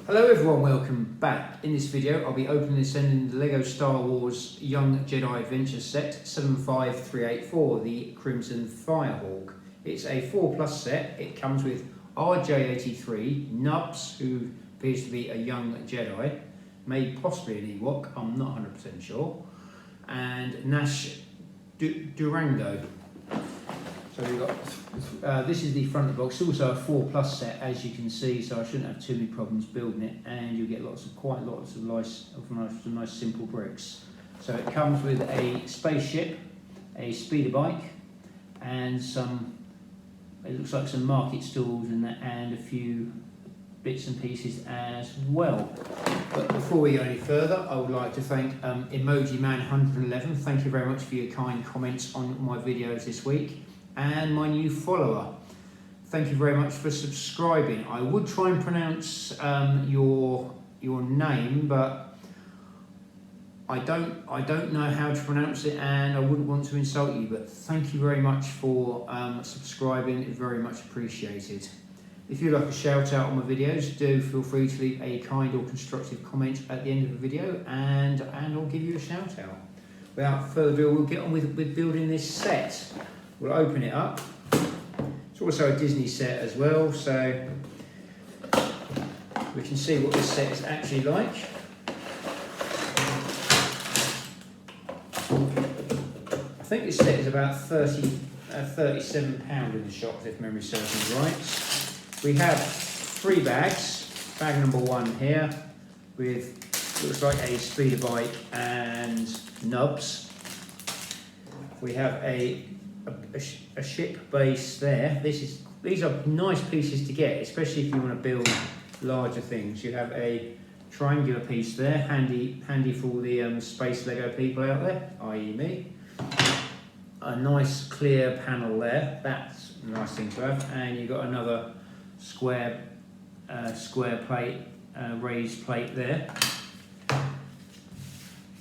Hello everyone, welcome back. In this video I'll be opening and sending the LEGO Star Wars Young Jedi Adventure set 75384, the Crimson Firehawk. It's a 4+ set. It comes with RJ83, Nubs, who appears to be a young Jedi, maybe possibly an Ewok, I'm not 100% sure, and Nash Durango. So we've got, this is the front of the box. It's also a 4+ set, as you can see, so I shouldn't have too many problems building it, and you'll get quite lots of nice simple bricks. So it comes with a spaceship, a speeder bike, and it looks like some market stalls and a few bits and pieces as well. But before we go any further, I would like to thank Emoji Man 111. Thank you very much for your kind comments on my videos this week. And my new follower, thank you very much for subscribing. I would try and pronounce your name, but I don't know how to pronounce it, and I wouldn't want to insult you. But thank you very much for subscribing. It's very much appreciated. If you'd like a shout out on my videos, do feel free to leave a kind or constructive comment at the end of the video, and I'll give you a shout out. Without further ado, we'll get on with building this set. We'll open it up. It's also a Disney set as well, so we can see what this set is actually like. I think this set is about £37 in the shop, if memory serves me right. We have 3 bags. Bag number 1 here with, looks like a speeder bike and nubs. We have a ship base there. These are nice pieces to get, especially if you want to build larger things. You have a triangular piece there, handy for all the space Lego people out there, i.e. me. A nice clear panel there, that's a nice thing to have. And you've got another square plate, raised plate there.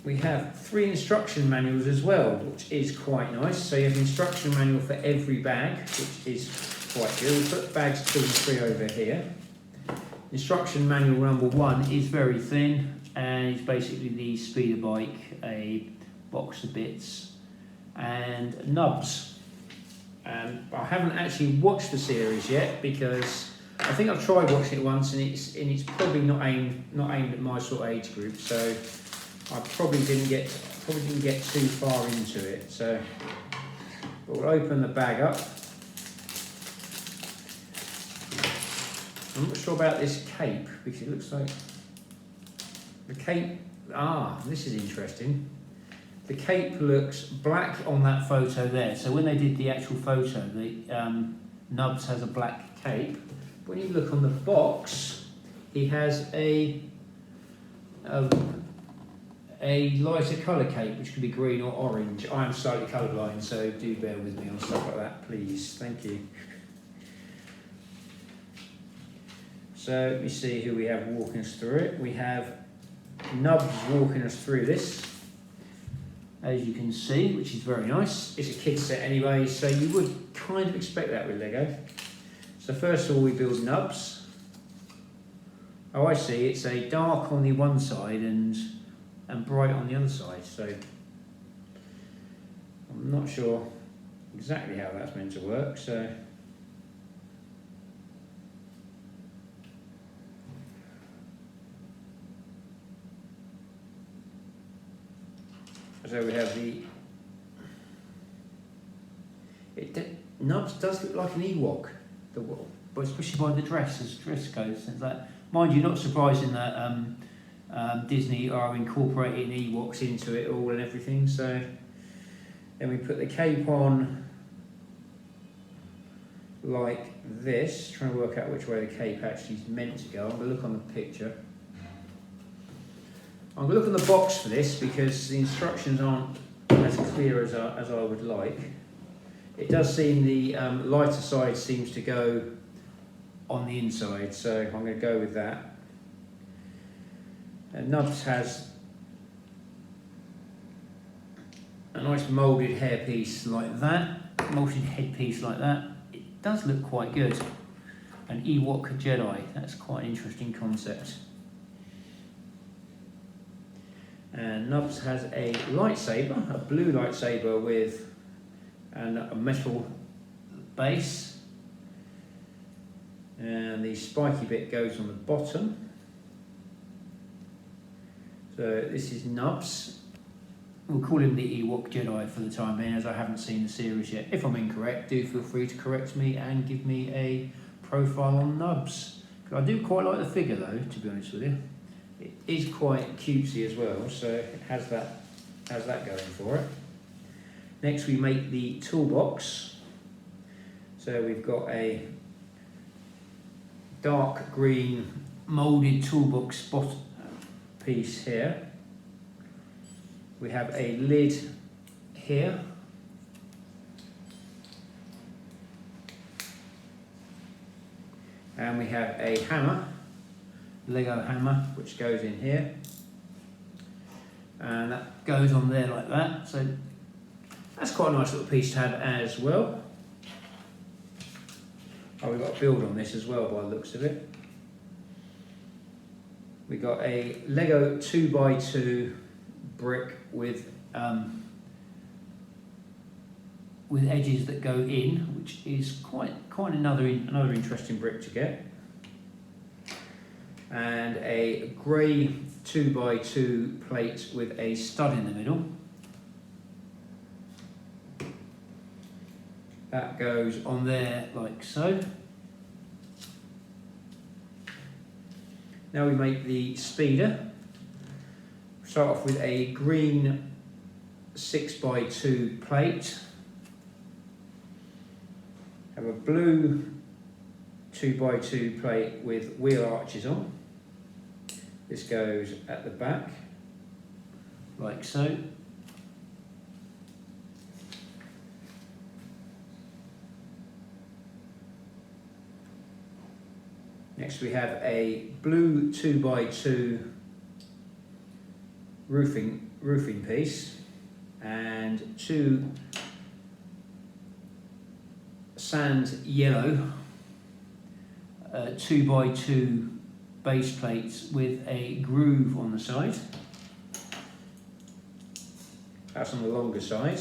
We have 3 instruction manuals as well, which is quite nice. So you have an instruction manual for every bag, which is quite good. We'll put bags 2 and 3 over here. Instruction manual number 1 is very thin, and it's basically the speeder bike, a box of bits, and nubs. I haven't actually watched the series yet, because I think I've tried watching it once, and it's probably not aimed at my sort of age group. So I probably didn't get too far into it. So we'll open the bag up. I'm not sure about this cape, because it looks like the cape. This is interesting. The cape looks black on that photo there. So when they did the actual photo, the Nubs has a black cape. When you look on the box, he has a lighter colour cape, which could be green or orange. I am slightly colourblind, so do bear with me on stuff like that, please. Thank you. So let me see who we have walking us through it. We have Nubs walking us through this, as you can see, which is very nice. It's a kid's set anyway, so you would kind of expect that with Lego. So first of all, we build Nubs. Oh, I see. It's a dark on the one side and bright on the other side, so I'm not sure exactly how that's meant to work. So we have Nubs does look like an Ewok, but especially by the dress, as dress goes. That, mind you, not surprising that Disney are incorporating Ewoks into it all and everything. So then we put the cape on like this, trying to work out which way the cape actually is meant to go. I'm going to look on the picture. I'm going to look on the box for this, because the instructions aren't as clear as I would like. It does seem the lighter side seems to go on the inside, so I'm going to go with that. And Nubs has a nice moulded hairpiece like that, moulded headpiece like that. It does look quite good. An Ewok Jedi, that's quite an interesting concept. And Nubs has a lightsaber, a blue lightsaber with a metal base. And the spiky bit goes on the bottom. So this is Nubs. We'll call him the Ewok Jedi for the time being, as I haven't seen the series yet. If I'm incorrect, do feel free to correct me and give me a profile on Nubs. I do quite like the figure though, to be honest with you. It is quite cutesy as well, so it has that going for it. Next we make the toolbox. So we've got a dark green moulded toolbox piece here. We have a lid here. And we have a hammer, Lego hammer, which goes in here. And that goes on there like that. So that's quite a nice little piece to have as well. Oh, we've got a build on this as well by the looks of it. We got a Lego 2x2 brick with edges that go in, which is quite another interesting brick to get. And a grey 2x2 plate with a stud in the middle. That goes on there like so. Now we make the speeder. Start off with a green 6x2 plate. Have a blue 2x2 plate with wheel arches on. This goes at the back, like so. Next we have a blue 2x2 roofing piece and two sand yellow 2x2 base plates with a groove on the side. That's on the longer side.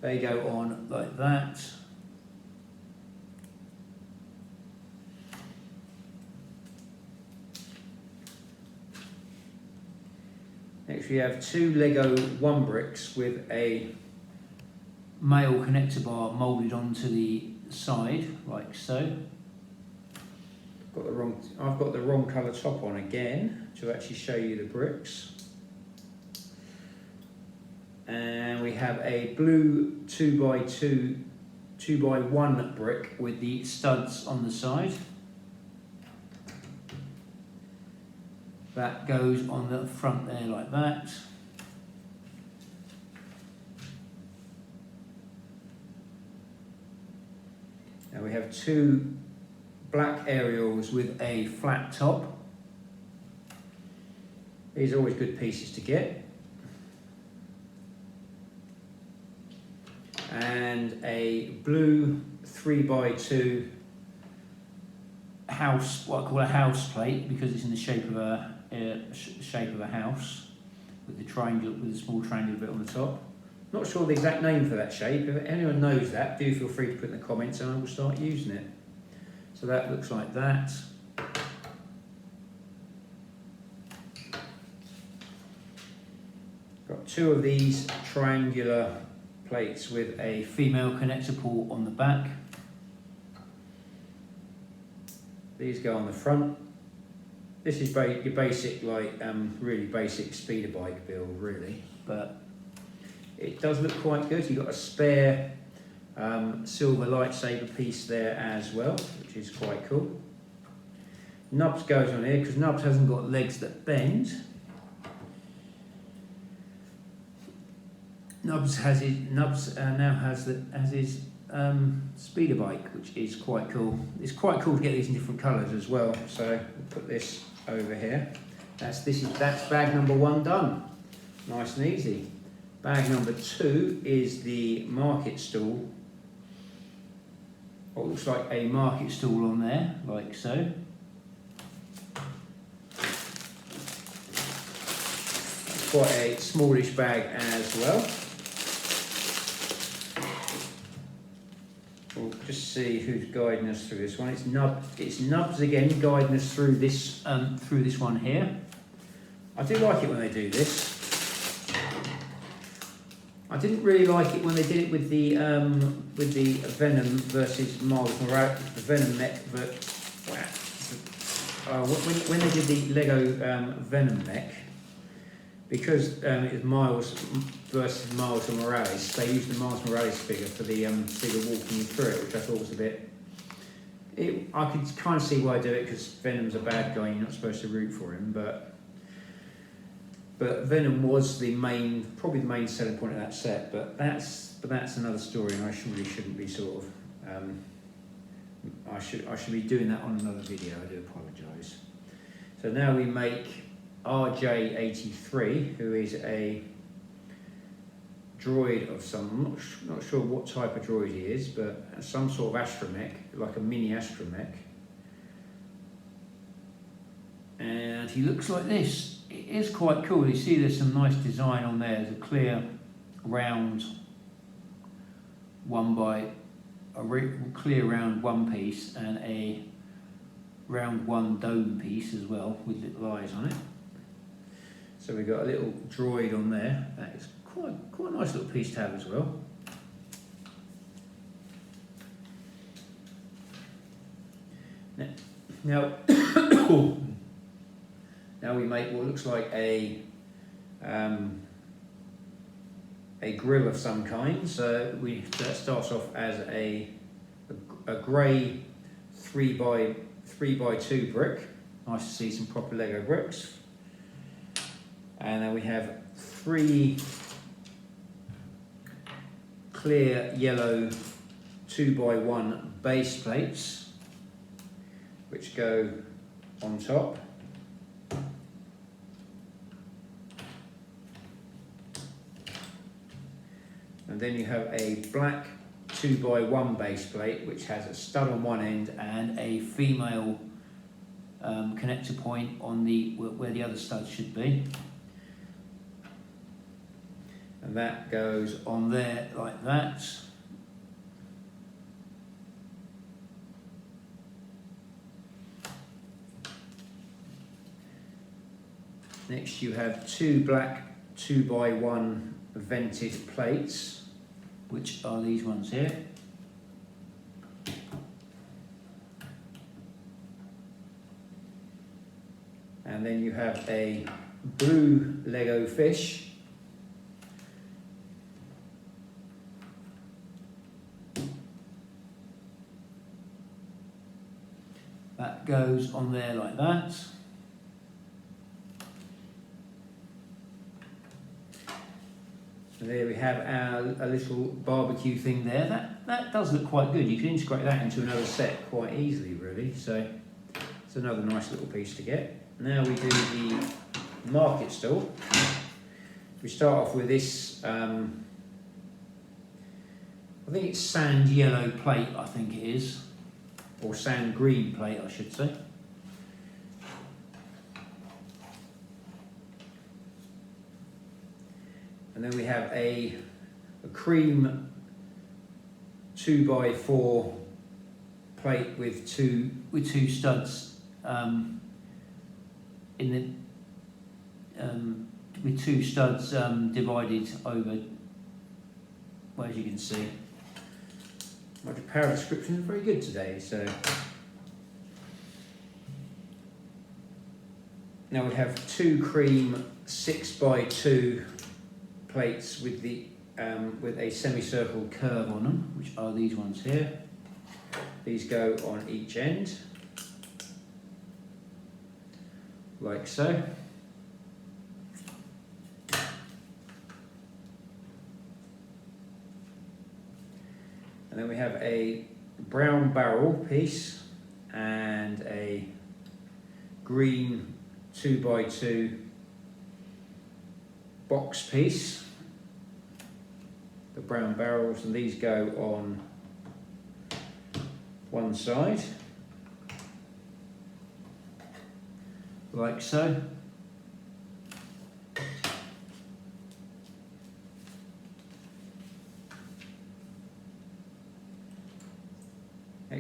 They go on like that. Next we have two Lego 1 bricks with a male connector bar moulded onto the side, like so. I've got the wrong colour top on again to actually show you the bricks. And we have a blue 2x1 brick with the studs on the side. That goes on the front there like that. Now we have two black aerials with a flat top. These are always good pieces to get. And a blue 3x2 house, what I call a house plate, because it's in the shape of a house with the triangle, with a small triangular bit on the top. Not sure the exact name for that shape. If anyone knows that, do feel free to put in the comments and I will start using it. So that looks like that. Got two of these triangular plates with a female connector port on the back. These go on the front. This is your basic, like really basic speeder bike build, really, but it does look quite good. You've got a spare silver lightsaber piece there as well, which is quite cool. Nubs goes on here because Nubs hasn't got legs that bend. Nubs now has his speeder bike, which is quite cool. It's quite cool to get these in different colours as well. So we'll put this over here. That's bag number 1 done. Nice and easy. Bag number 2 is the market stall. What looks like a market stall on there, like so. quite a smallish bag as well. We'll just see who's guiding us through this one. It's Nubs again guiding us through this one here. I do like it when they do this. I didn't really like it when they did it with the Venom versus Miles Morales, the Venom mech, but when they did the Lego Venom mech, because it was Miles versus Miles Morales, they used the Miles Morales figure for the figure walking you through it, which I thought was a bit. I could kind of see why I do it, because Venom's a bad guy, you're not supposed to root for him, but Venom was probably the main selling point of that set. But that's another story, and I really shouldn't be sort of. I should be doing that on another video. I do apologise. So now we make RJ83, who is a droid of some. I'm not sure what type of droid he is, but some sort of astromech, like a mini astromech. And he looks like this. It is quite cool. You see there's some nice design on there. There's a clear round clear round one piece and a round one dome piece as well with little eyes on it. So we've got a little droid on there. That is quite a nice little piece to have as well. Now now we make what looks like a grill of some kind. So that starts off as a grey 3x2 brick. Nice to see some proper Lego bricks. And then we have 3 clear yellow 2x1 base plates, which go on top. And then you have a black 2x1 base plate, which has a stud on one end and a female connector point on where the other stud should be. And that goes on there like that. Next you have 2 black 2x1 vented plates, which are these ones here. And then you have a blue Lego fish. That goes on there like that. So there we have a little barbecue thing there. That does look quite good. You can integrate that into another set quite easily, really. So it's another nice little piece to get. Now we do the market stall. We start off with this, I think it's sand yellow plate, I think it is. Or sand green plate, I should say. And then we have a cream 2x4 plate with two studs with two studs divided over. Well, as you can see, my power description is very good today. So now we have 2 cream 6x2 plates with a semicircle curve on them, which are these ones here. These go on each end, like so. And then we have a brown barrel piece and a green 2x2 box piece. The brown barrels, and these go on one side, like so.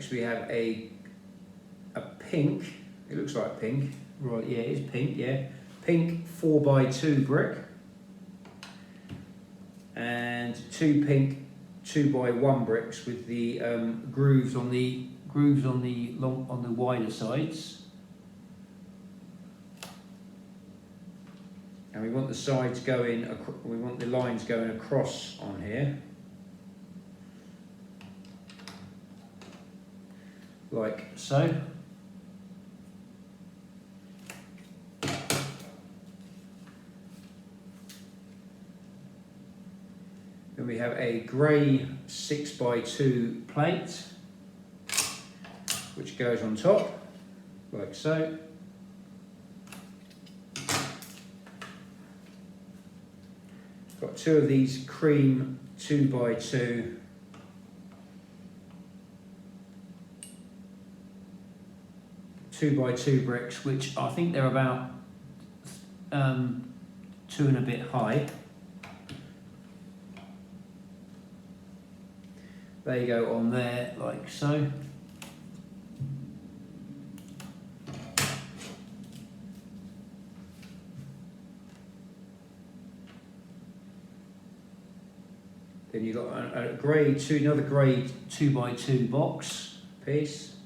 Next we have a pink, it looks like pink, right, yeah, it is pink, yeah. Pink 4x2 brick. And 2 pink 2x1 bricks with the grooves on the wider sides. And we want the sides going, we want the lines going across on here. Like so. Then we have a grey 6x2 plate, which goes on top, like so. Got 2 of these cream 2x2 2x2 bricks, which I think they're about 2 and a bit high. They go on there like so. Then you've got another grey 2x2 box piece,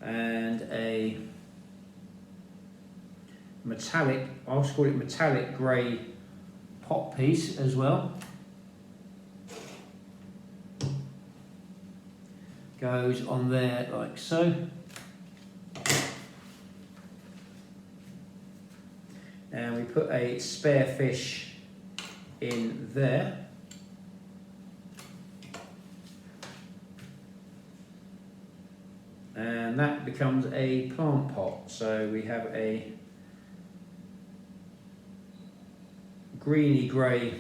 and a metallic, I'll just call it metallic grey pot piece as well. Goes on there like so. And we put a spare fish in there. And that becomes a plant pot. So we have a greeny grey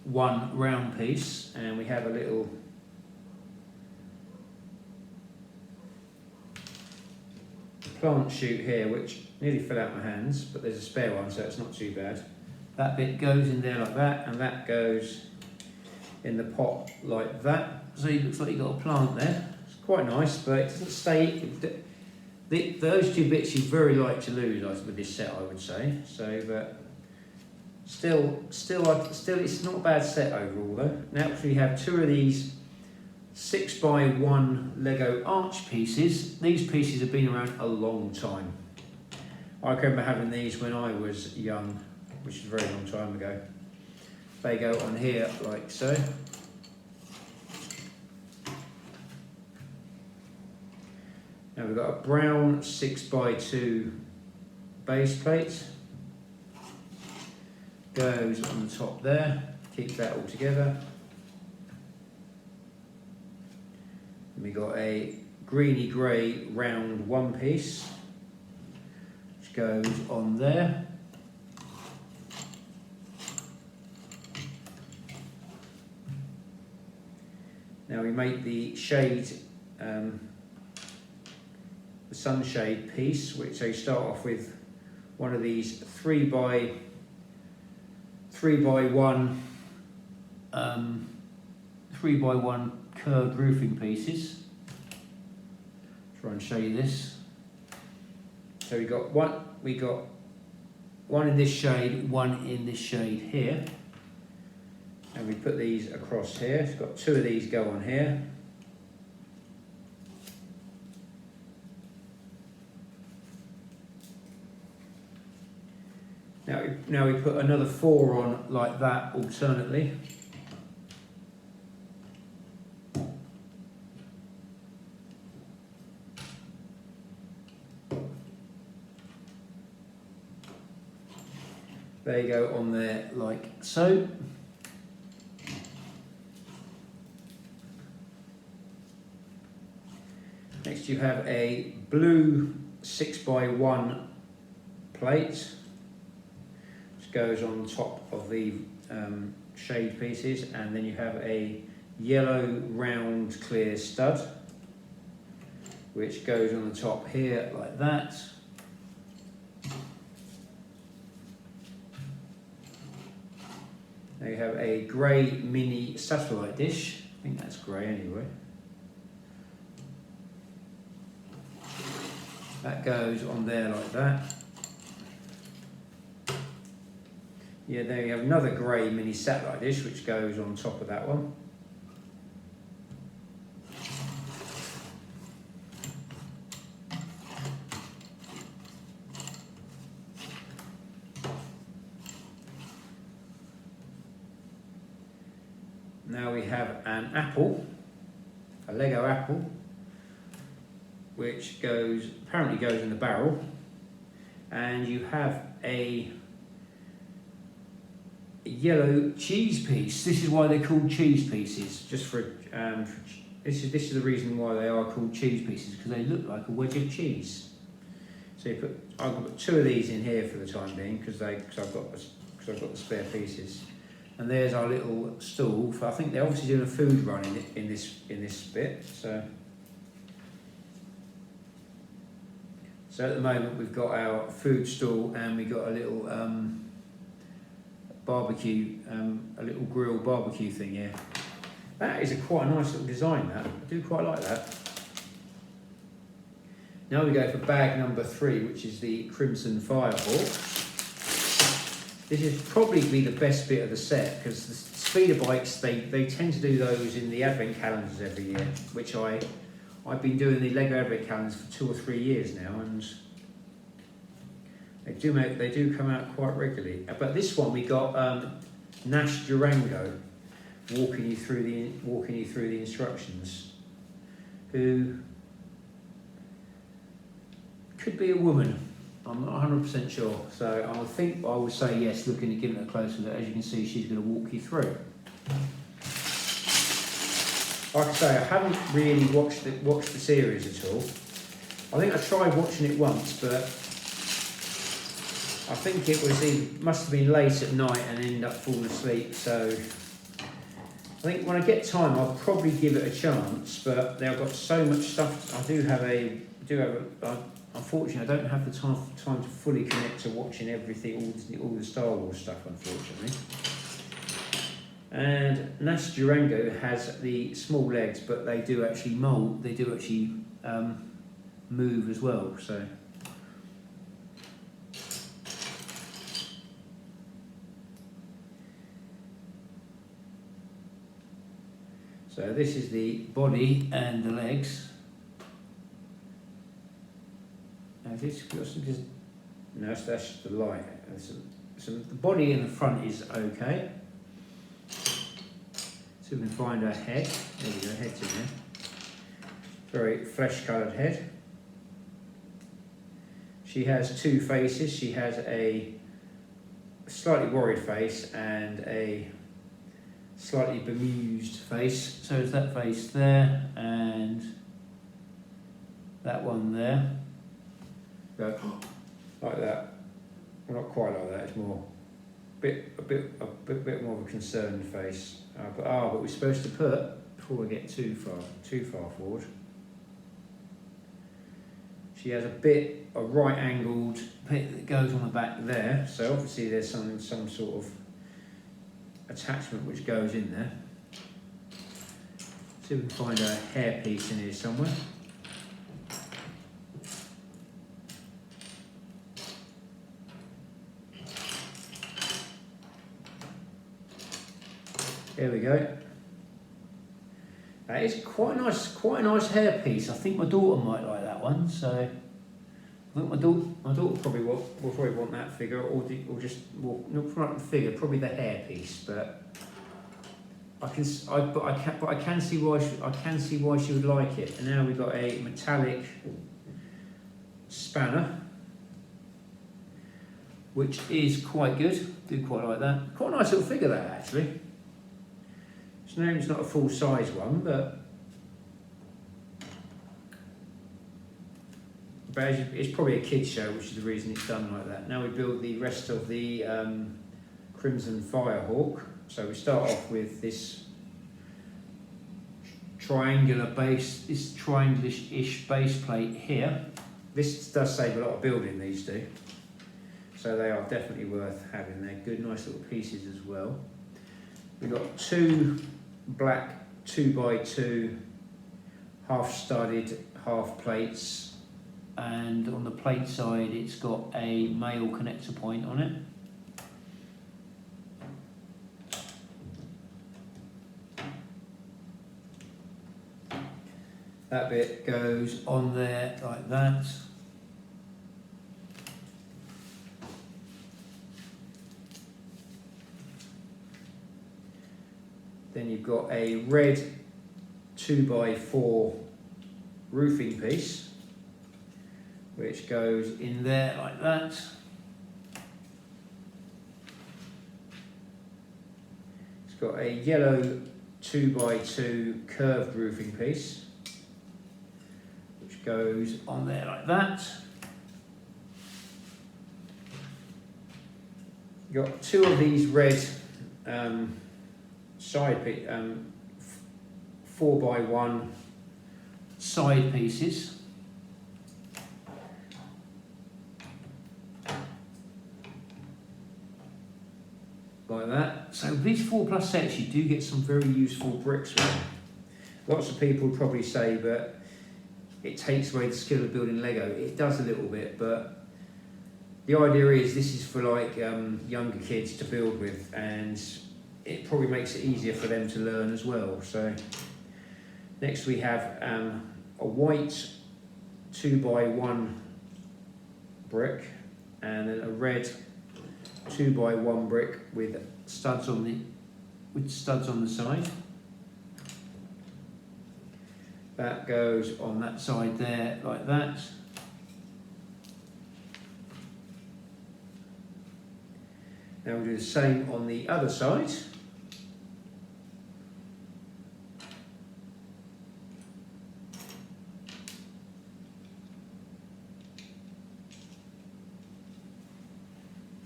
1 round piece, and we have a little plant shoot here, which nearly fell out my hands, but there's a spare one, so it's not too bad. That bit goes in there like that, and that goes in the pot like that. So it looks like you've got a plant there. It's quite nice, but it doesn't stay. Those 2 bits you very like to lose with this set, I would say. So, but still, it's not a bad set overall though. Now we have 2 of these 6x1 Lego arch pieces. These pieces have been around a long time. I remember having these when I was young, which is a very long time ago. They go on here like so. Now we've got a brown 6x2 base plate. Goes on the top there, keeps that all together. We got a greeny grey round 1 piece, which goes on there. Now we make the shade, the sunshade piece, which they start off with one of these 3x1 3x1 curved roofing pieces. Try and show you this. So we got one in this shade, one in this shade here, and we put these across here. It's got 2 of these go on here. Now we put another 4 on like that alternately. They go on there like so. Next you have a blue 6x1 plate, which goes on top of the shade pieces, and then you have a yellow round clear stud, which goes on the top here like that. Now you have a grey mini satellite dish. I think that's grey anyway. That goes on there like that. Yeah, there you have another grey mini satellite dish which goes on top of that one. Now we have an apple, a Lego apple, which apparently goes in the barrel, and you have a yellow cheese piece. This is why they're called cheese pieces. This is the reason why they are called cheese pieces, because they look like a wedge of cheese. So I've got 2 of these in here for the time being because I've got the spare pieces. And there's our little stall. I think they're obviously doing a food run in this bit. So at the moment we've got our food stall and we've got a little barbecue, a little grill barbecue thing here. That is quite a nice little design. That I do quite like that. Now we go for bag number 3, which is the Crimson Firehawk. This is probably the best bit of the set because the speeder bikes, they tend to do those in the advent calendars every year, which I've been doing the Lego advent calendars for 2 or 3 years now, and they do come out quite regularly. But this one we got Nash Durango walking you through the instructions, who could be a woman. I'm not 100% sure, so I would say yes, looking at giving it a closer look. As you can see, she's going to walk you through. Like I say, I haven't really watched the series at all. I think I tried watching it once, but I think it must have been late at night and ended up falling asleep. So I think when I get time, I'll probably give it a chance. But I've got so much stuff. Unfortunately, I don't have the time to fully commit to watching everything, all the Star Wars stuff, unfortunately. And Nash Durango has the small legs, but they do actually mould. They do actually move as well. So this is the body and the legs. No, that's just the light. So the body in the front is okay. So we can find her head. There we go, head's in there. Very flesh-coloured head. She has 2 faces. She has a slightly worried face and a slightly bemused face. So it's that face there and that one there. Go like that. Well, not quite like that. It's more a bit more of a concerned face. But we're supposed to put, before we get too far forward, she has a right angled bit that goes on the back there. So obviously there's some sort of attachment which goes in there. See if we can find a hair piece in here somewhere. There we go. That is quite a nice hair piece. I think my daughter might like that one. So I think my daughter probably will probably want that figure, or not the figure, probably the hair piece. But I can see why she would like it. And now we've got a metallic spanner, which is quite good. Do quite like that. Quite a nice little figure that actually. It's not a full-size one, but it's probably a kid's show, which is the reason it's done like that. Now we build the rest of the Crimson Firehawk. So we start off with this triangular base, this triangular-ish base plate here. This does save a lot of building, these do. So they are definitely worth having. They're good, nice little pieces as well. We've got 2 black 2x2 half studded half plates and on the plate side it's got a male connector point on it. That bit goes on there like that. Then you've got a red 2x4 roofing piece, which goes in there like that. It's got a yellow 2x2 curved roofing piece, which goes on there like that. You've got two of these red side 4x1 side pieces. Like that. So these 4+ sets, you do get some very useful bricks with them. Lots of people would probably say, but it takes away the skill of building Lego. It does a little bit, but the idea is this is for like younger kids to build with, and it probably makes it easier for them to learn as well. So next we have a white 2x1 brick, and then a red 2x1 brick with studs on the side. That goes on that side there like that. Now we'll do the same on the other side.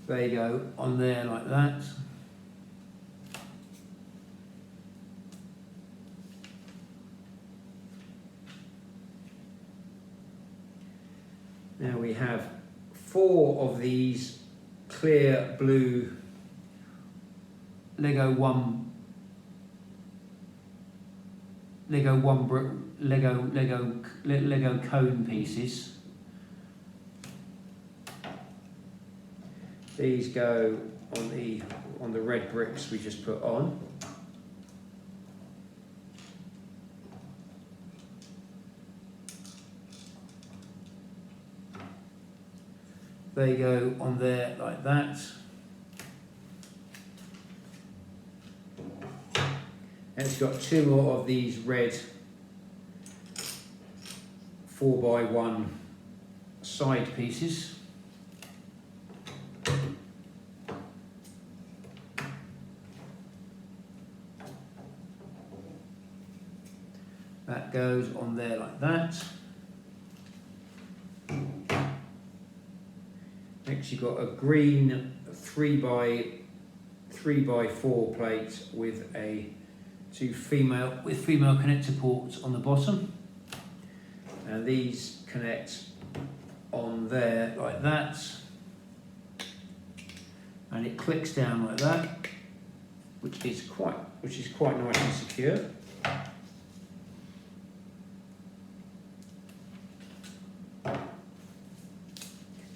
There you go, on there like that. Now we have 4 of these clear blue Lego cone pieces. These go on the red bricks we just put on. They go on there like that. And it's got 2 more of these red 4x1 side pieces. That goes on there like that. Next you've got a green 3x4 plate with female connector ports on the bottom, and these connect on there like that, and it clicks down like that, which is quite nice and secure.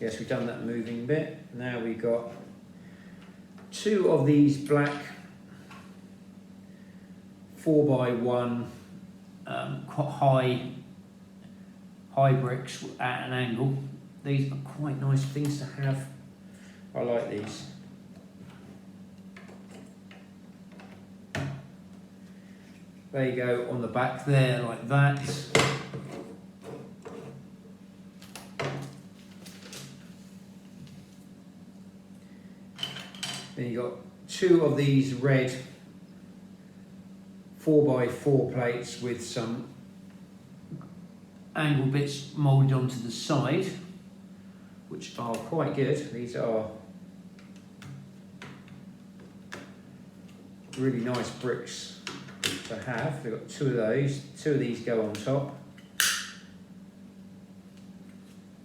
Yes, we've done that moving bit. Now we've got 2 of these black 4x1 high bricks at an angle. These are quite nice things to have. I like these. There you go, on the back there like that. Then you've got 2 of these red 4x4 plates with some angle bits moulded onto the side, which are quite good. These are really nice bricks to have. We've got 2 of those. 2 of these go on top,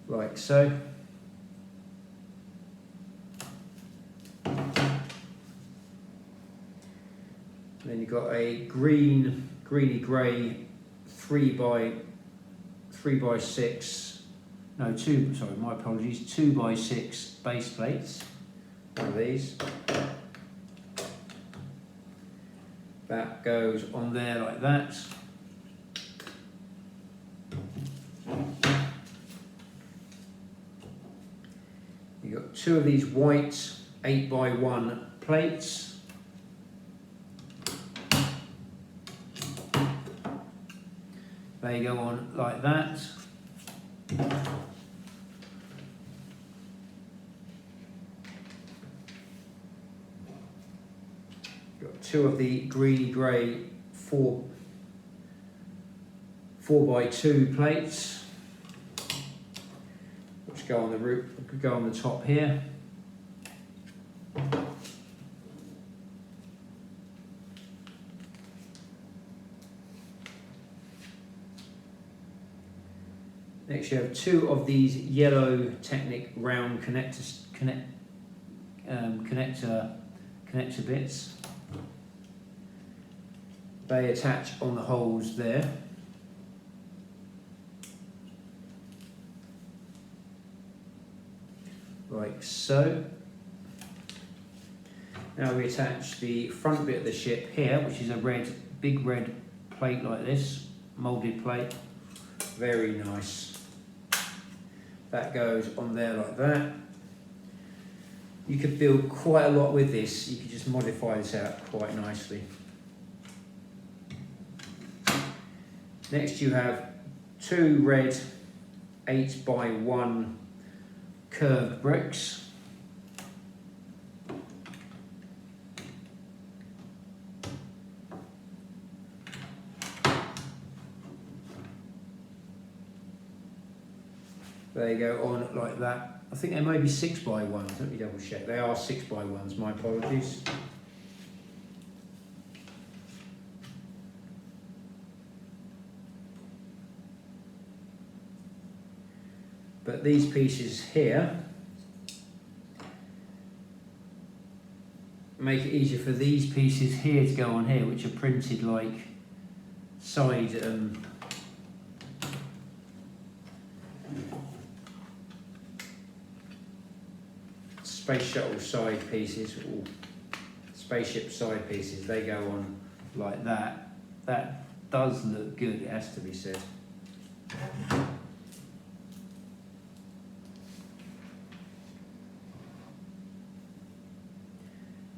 like so. Then you've got a greeny grey 3x6 sorry, my apologies, 2x6 base plates, one of these. That goes on there like that. You've got two of these white 8x1 plates. They go on like that. Got two of the greeny grey 4x2 plates, which go on the roof, go on the top here. Next you have two of these yellow Technic round connector bits. They attach on the holes there. Like so. Now we attach the front bit of the ship here, which is a big red plate like this, moulded plate. Very nice. That goes on there like that. You could build quite a lot with this. You could just modify this out quite nicely. Next you have two red 8x1 curved bricks. They go on like that. I think they may be 6x1s. Let me double check. They are 6x1s, my apologies. But these pieces here make it easier for these pieces here to go on here, which are printed like side space shuttle side pieces, or spaceship side pieces. They go on like that. That does look good, it has to be said.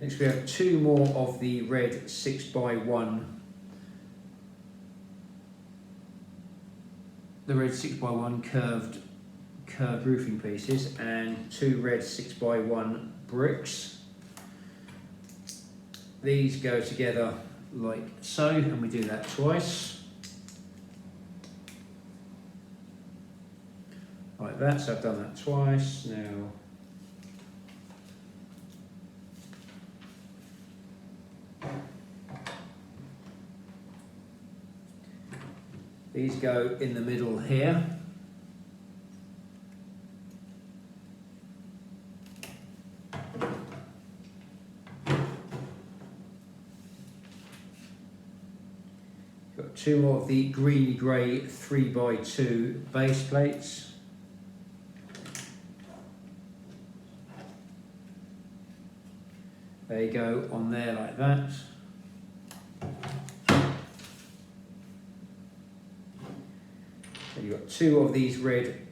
Next we have two more of the red 6x1. The red 6x1 curved roofing pieces, and two red 6x1 bricks. These go together like so, and we do that twice. Like that, so I've done that twice. Now these go in the middle here. Got two more of the greeny grey 3x2 base plates. They go on there like that. And you've got two of these red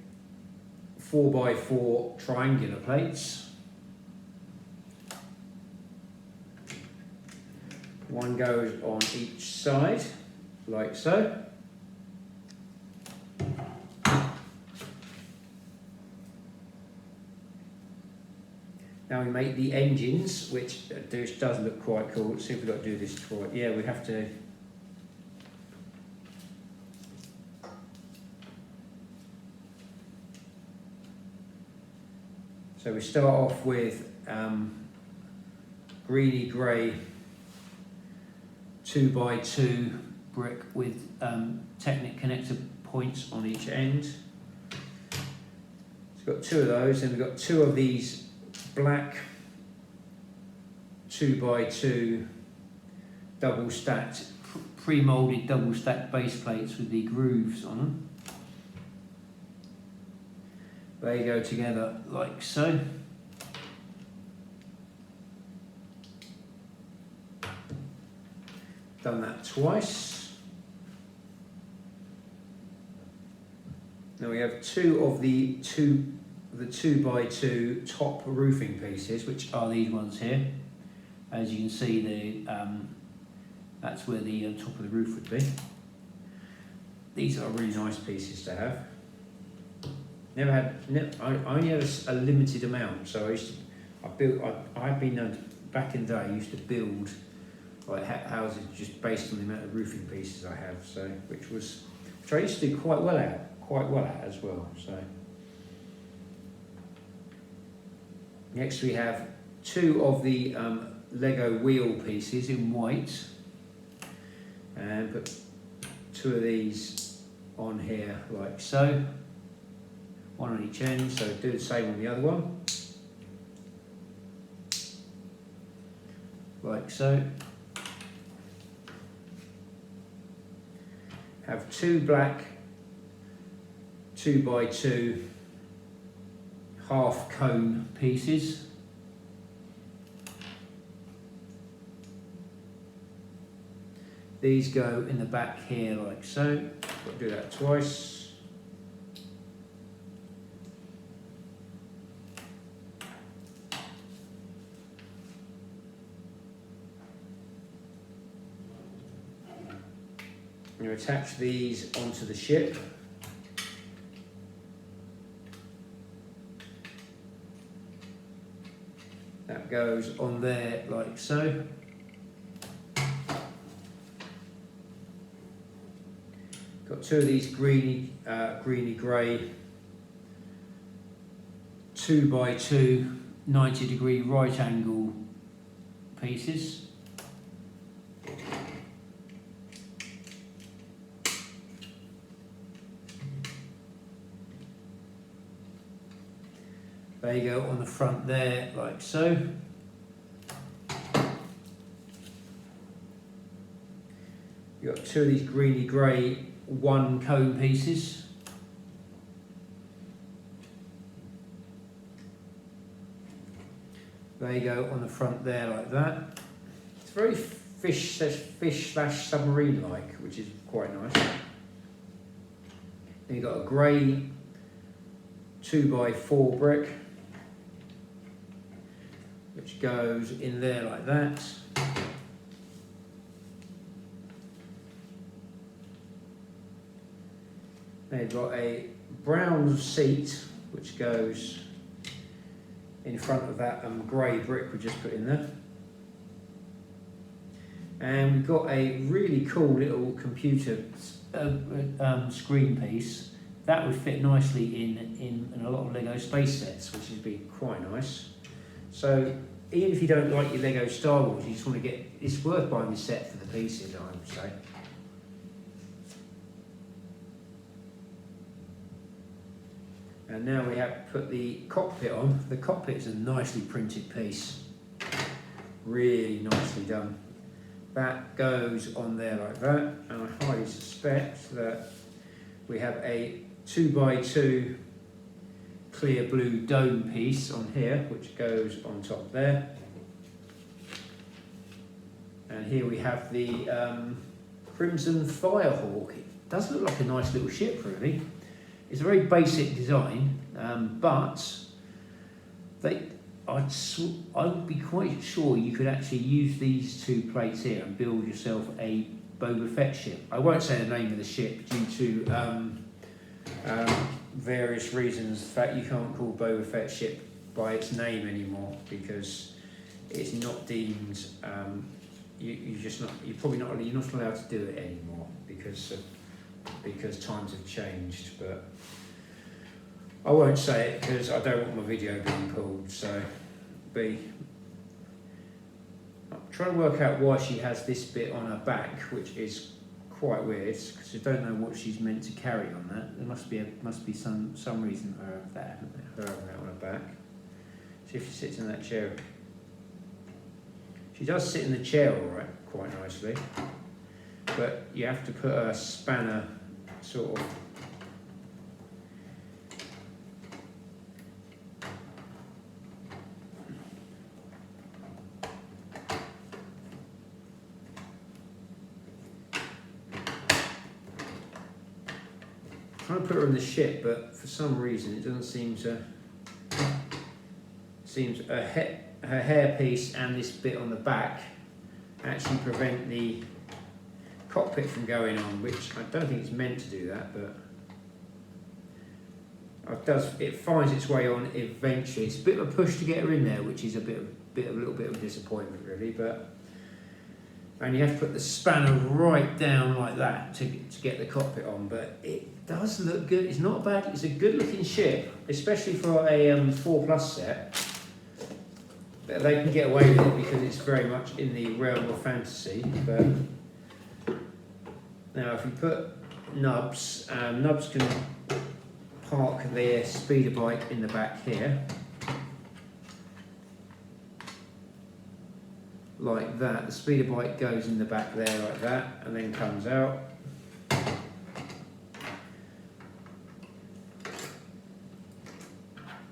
4x4 triangular plates. One goes on each side, like so. Now we make the engines, which does look quite cool. Let's see if we've got to do this right. Yeah, we have to. So we start off with greeny grey 2x2 brick with Technic connector points on each end. So we've got two of those, and we've got two of these black 2x2 double stacked, pre-moulded double stacked base plates with the grooves on them. They go together like so. Done that twice. Now we have two of the 2x2 top roofing pieces, which are these ones here. As you can see, that's where the top of the roof would be. These are really nice pieces to have. I only had a limited amount, so I've been known to, back in the day, I used to build like houses just based on the amount of roofing pieces I have, so which I used to do quite well at as well. So next we have two of the Lego wheel pieces in white, and put two of these on here like so, one on each end, so do the same on the other one like so. Have two black 2x2 half cone pieces. These go in the back here like so. Got to do that twice. You attach these onto the ship. That goes on there like so. Got two of these greeny grey 2x2 90-degree right angle pieces. There you go on the front there, like so. You've got two of these greeny grey 1 cone pieces. There you go on the front there, like that. It's very fish/submarine-like, which is quite nice. Then you've got a grey 2x4 brick, which goes in there like that. They've got a brown seat which goes in front of that grey brick we just put in there. And we've got a really cool little computer screen piece that would fit nicely in a lot of Lego space sets, which would be quite nice. So even if you don't like your Lego Star Wars, you just want to get, it's worth buying this set for the pieces, I would say. And now we have to put the cockpit on. The cockpit is a nicely printed piece, really nicely done. That goes on there like that, and I highly suspect that we have a 2x2 clear blue dome piece on here, which goes on top there. And here we have the Crimson Firehawk. It does look like a nice little ship, really. It's a very basic design, but I would be quite sure you could actually use these two plates here and build yourself a Boba Fett ship. I won't say the name of the ship due to various reasons. The fact you can't call Boba Fett ship by its name anymore because it's not deemed. You're not allowed to do it anymore because times have changed. But I won't say it because I don't want my video being pulled. So I'm trying to work out why she has this bit on her back, which is quite weird because I don't know what she's meant to carry on that. There must be some reason for her having that on her back. See if she sits in that chair. She does sit in the chair all right, quite nicely, but you have to put a spanner sort of trying to put her in the ship, but for some reason it doesn't seem to. Seems her hairpiece and this bit on the back actually prevent the cockpit from going on, which I don't think it's meant to do that, but it finds its way on eventually. It's a bit of a push to get her in there, which is a little bit of a disappointment really, and you have to put the spanner right down like that to get the cockpit on, but it does look good. It's not bad. It's a good looking ship, especially for a 4+ set. But they can get away with it because it's very much in the realm of fantasy. But now if you put nubs, nubs can park their speeder bike in the back here, like that. The speeder bike goes in the back there like that, and then comes out.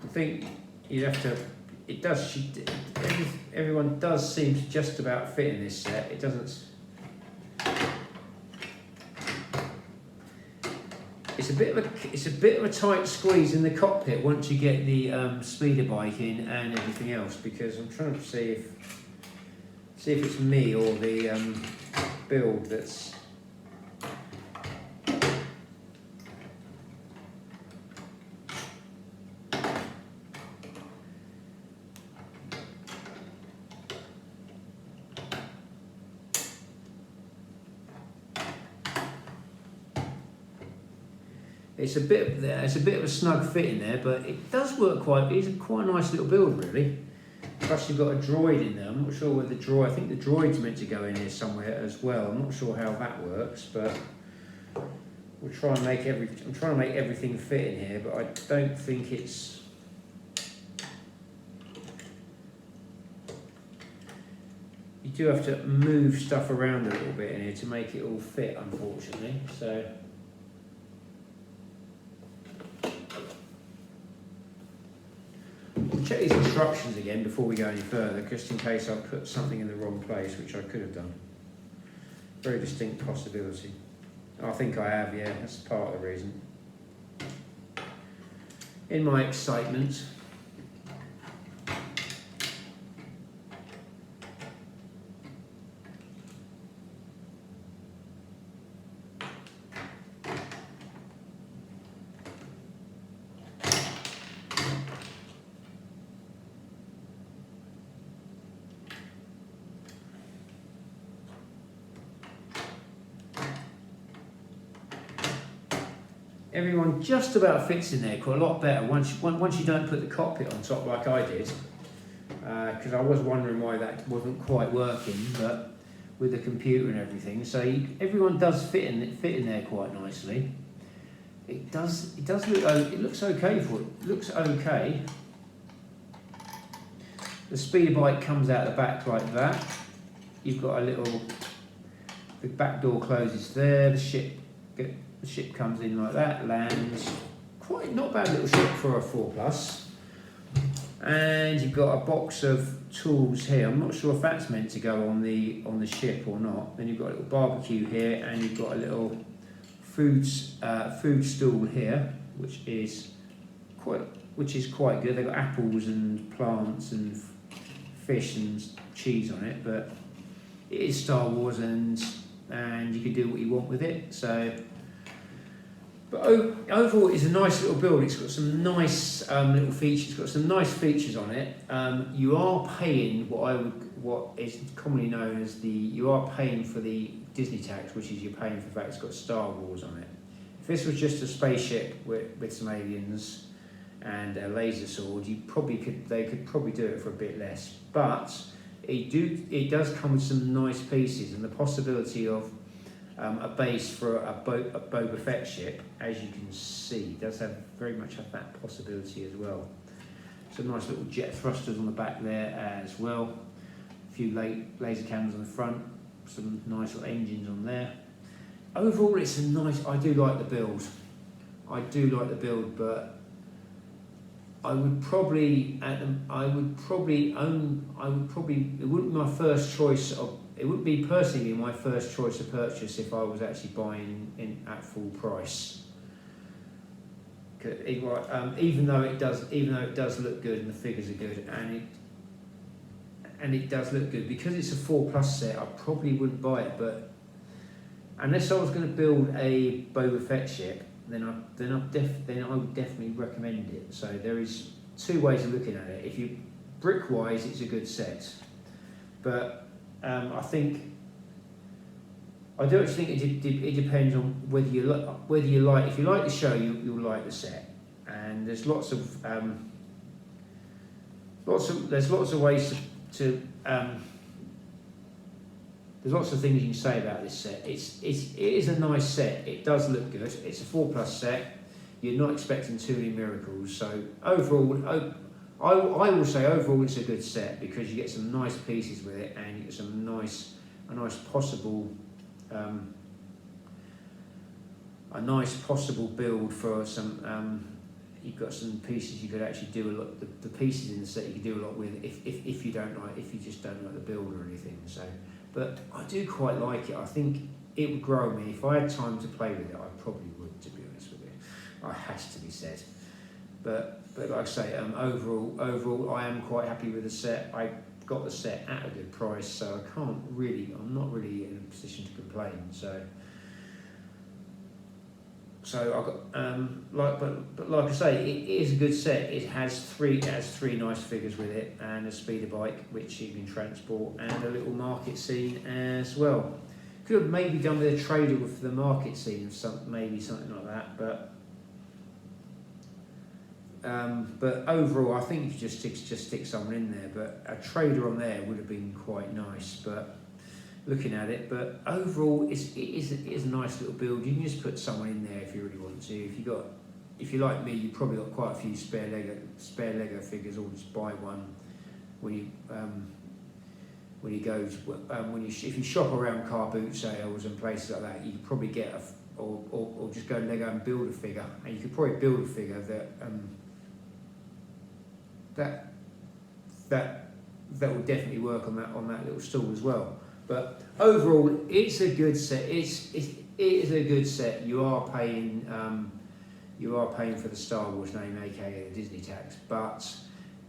I think you'd have to. It does. Everyone does seem to just about fit in this set. It doesn't. It's a bit of a tight squeeze in the cockpit once you get the speeder bike in and everything else. Because I'm trying to see if it's me or the build that's. It's a bit of a snug fit in there, but it does work it's quite a nice little build really. Plus you've got a droid in there. I'm not sure where I think the droid's meant to go in here somewhere as well. I'm not sure how that works, but I'm trying to make everything fit in here, but I don't think it's. You do have to move stuff around a little bit in here to make it all fit, unfortunately. So. Check these instructions again before we go any further, just in case I put something in the wrong place, which I could have done. Very distinct possibility. I think I have, yeah, that's part of the reason. In my excitement. Everyone just about fits in there quite a lot better once you don't put the cockpit on top like I did, because I was wondering why that wasn't quite working, but with the computer and everything, so everyone does fit in there quite nicely. It looks okay for it. It looks okay. The speeder bike comes out the back like that. You've got the back door closes there. The ship comes in like that, lands. Quite not bad little ship for a 4+. And you've got a box of tools here. I'm not sure if that's meant to go on the ship or not. Then you've got a little barbecue here, and you've got a little food stool here, which is quite good. They've got apples and plants and fish and cheese on it, but it is Star Wars, and you can do what you want with it. So. But overall, it's a nice little build. It's got some nice little features. It's got some nice features on it. You are paying what is commonly known as you are paying for the Disney tax, which is you're paying for the fact it's got Star Wars on it. If this was just a spaceship with some aliens and a laser sword, they could probably do it for a bit less. But it does come with some nice pieces, and the possibility of a base for a Boba Fett ship, as you can see, does very much have that possibility as well. Some nice little jet thrusters on the back there as well. A few laser cannons on the front. Some nice little engines on there. Overall, it's a nice. I do like the build. But I would probably. It wouldn't be my first choice of. It wouldn't be personally my first choice of purchase if I was actually buying in at full price. Even though it does look good and the figures are good, and it does look good, because it's a 4+ set, I probably wouldn't buy it. But unless I was going to build a Boba Fett ship, then I would definitely recommend it. So there is two ways of looking at it. If you brick wise, it's a good set, but I do actually think it depends on whether you like. If you like the show, you'll like the set. And there's lots of ways to there's lots of things you can say about this set. It is a nice set. It does look good. It's a 4+ set. You're not expecting too many miracles. So overall, I will say overall it's a good set, because you get some nice pieces with it, and you get some a nice possible build for some. You've got some pieces you could actually do a lot. The pieces in the set you could do a lot with if you just don't like the build or anything. So, but I do quite like it. I think it would grow me. If I had time to play with it, I probably would, to be honest with you. It has to be said. But like I say, overall, I am quite happy with the set. I got the set at a good price, so I'm not really in a position to complain. So I got but like I say, it is a good set. It has three nice figures with it, and a speeder bike which you can transport, and a little market scene as well. Could have maybe done with a trader for the market scene, maybe something like that. But overall, I think you just stick someone in there. But a trader on there would have been quite nice. But looking at it, but overall, it is a nice little build. You can just put someone in there if you really want to. If you're like me, you've probably got quite a few spare Lego figures, or just buy one if you shop around car boot sales and places like that. You could probably get or just go to Lego and build a figure, and you could probably build a figure that will definitely work on that little stall as well. But overall, it's a good set. It is a good set. You are paying for the Star Wars name, aka the Disney tax. But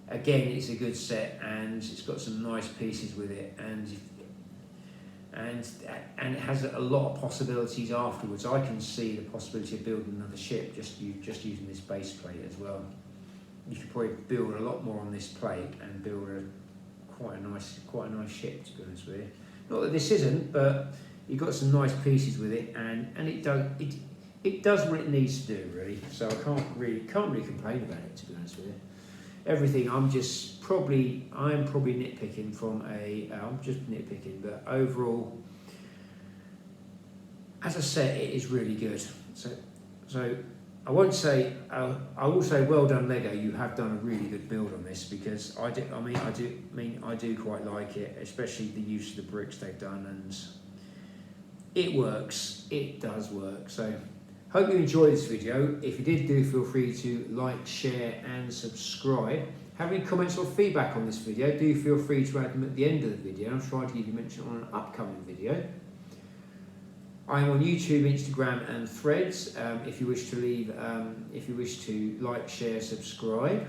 again, it's a good set, and it's got some nice pieces with it, and it has a lot of possibilities afterwards. I can see the possibility of building another ship just using this base plate as well. You could probably build a lot more on this plate and build quite a nice ship, to be honest with you. Not that this isn't, but you've got some nice pieces with it, and it does what it needs to do, really. So I can't really complain about it, to be honest with you. Everything, I'm probably nitpicking I'm just nitpicking, but overall, as I said, it is really good. So I will say, well done, Lego. You have done a really good build on this, because I do quite like it, especially the use of the bricks they've done, and it works. It does work. So, hope you enjoyed this video. If you did, do feel free to like, share, and subscribe. Have any comments or feedback on this video? Do feel free to add them at the end of the video. I'm trying to give you mention on an upcoming video. I'm on YouTube, Instagram, and Threads. If you wish to like, share, subscribe,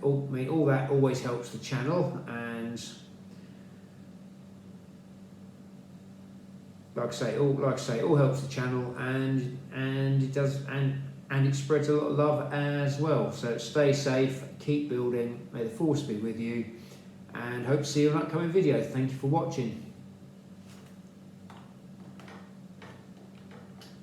all that always helps the channel, and like I say, all helps the channel, and it does, and it spreads a lot of love as well. So stay safe, keep building. May the force be with you, and hope to see you in an upcoming video. Thank you for watching.